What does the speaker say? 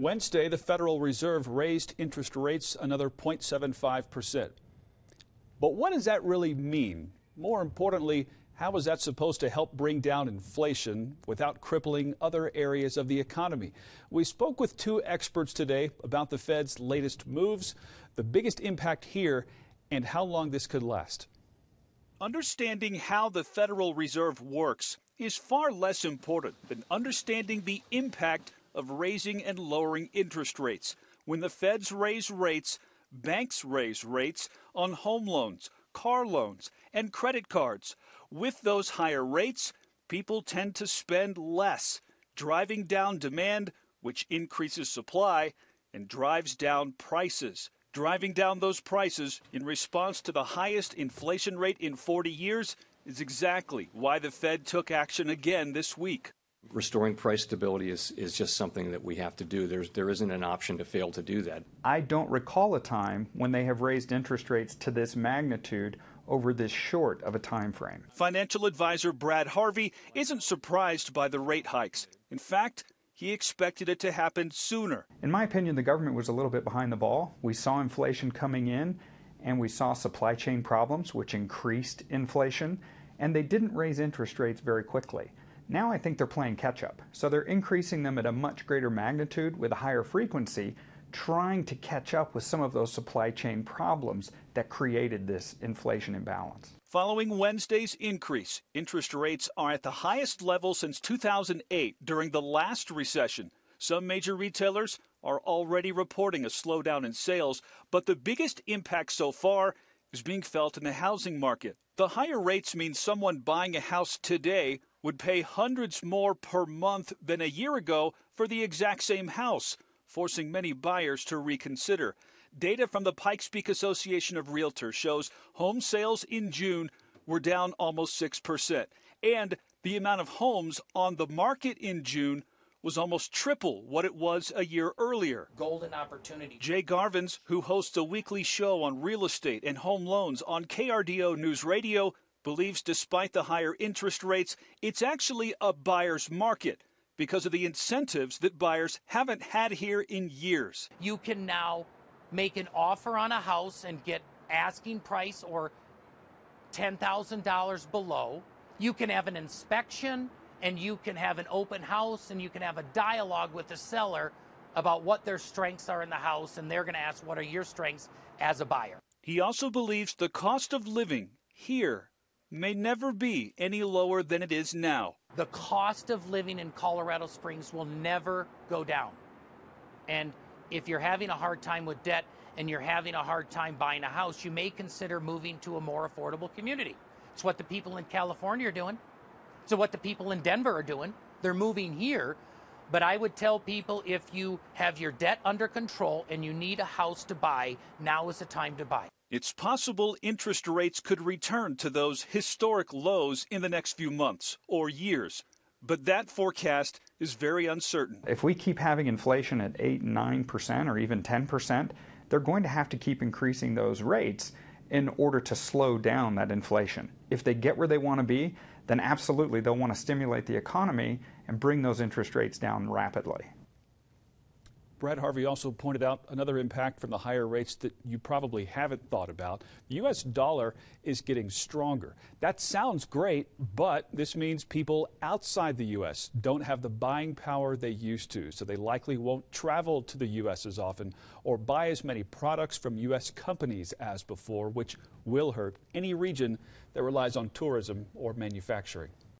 Wednesday, the Federal Reserve raised interest rates another 0.75%. But what does that really mean? More importantly, how is that supposed to help bring down inflation without crippling other areas of the economy? We spoke with two experts today about the Fed's latest moves, the biggest impact here, and how long this could last. Understanding how the Federal Reserve works is far less important than understanding the impact of raising and lowering interest rates. When the Feds raise rates, banks raise rates on home loans, car loans, and credit cards. With those higher rates, people tend to spend less, driving down demand, which increases supply and drives down prices. Driving down those prices in response to the highest inflation rate in 40 years is exactly why the Fed took action again this week. Restoring price stability is just something that we have to do. There isn't an option to fail to do that. I don't recall a time when they have raised interest rates to this magnitude over this short of a time frame. Financial advisor Brad Harvey isn't surprised by the rate hikes. In fact, he expected it to happen sooner. In my opinion, the government was a little bit behind the ball. We saw inflation coming in, and we saw supply chain problems, which increased inflation, and they didn't raise interest rates very quickly. Now I think they're playing catch up. So they're increasing them at a much greater magnitude with a higher frequency, trying to catch up with some of those supply chain problems that created this inflation imbalance. Following Wednesday's increase, interest rates are at the highest level since 2008 during the last recession. Some major retailers are already reporting a slowdown in sales, but the biggest impact so far is being felt in the housing market. The higher rates mean someone buying a house today would pay hundreds more per month than a year ago for the exact same house, forcing many buyers to reconsider. Data from the Pikes Peak Association of Realtors shows home sales in June were down almost 6%, and the amount of homes on the market in June was almost triple what it was a year earlier. Golden opportunity. Jay Garvins, who hosts a weekly show on real estate and home loans on KRDO News Radio, believes despite the higher interest rates, it's actually a buyer's market because of the incentives that buyers haven't had here in years. You can now make an offer on a house and get asking price or $10,000 below. You can have an inspection, and you can have an open house, and you can have a dialogue with the seller about what their strengths are in the house, and they're going to ask, what are your strengths as a buyer? He also believes the cost of living here may never be any lower than it is now. The cost of living in Colorado Springs will never go down. And if you're having a hard time with debt and you're having a hard time buying a house, you may consider moving to a more affordable community. It's what the people in California are doing. It's what the people in Denver are doing. They're moving here. But I would tell people, if you have your debt under control and you need a house to buy, now is the time to buy. It's possible interest rates could return to those historic lows in the next few months or years. But that forecast is very uncertain. If we keep having inflation at 8, 9% or even 10%, they're going to have to keep increasing those rates in order to slow down that inflation. If they get where they want to be, then absolutely they'll want to stimulate the economy and bring those interest rates down rapidly. Brad Harvey also pointed out another impact from the higher rates that you probably haven't thought about. The U.S. dollar is getting stronger. That sounds great, but this means people outside the U.S. don't have the buying power they used to, so they likely won't travel to the U.S. as often or buy as many products from U.S. companies as before, which will hurt any region that relies on tourism or manufacturing.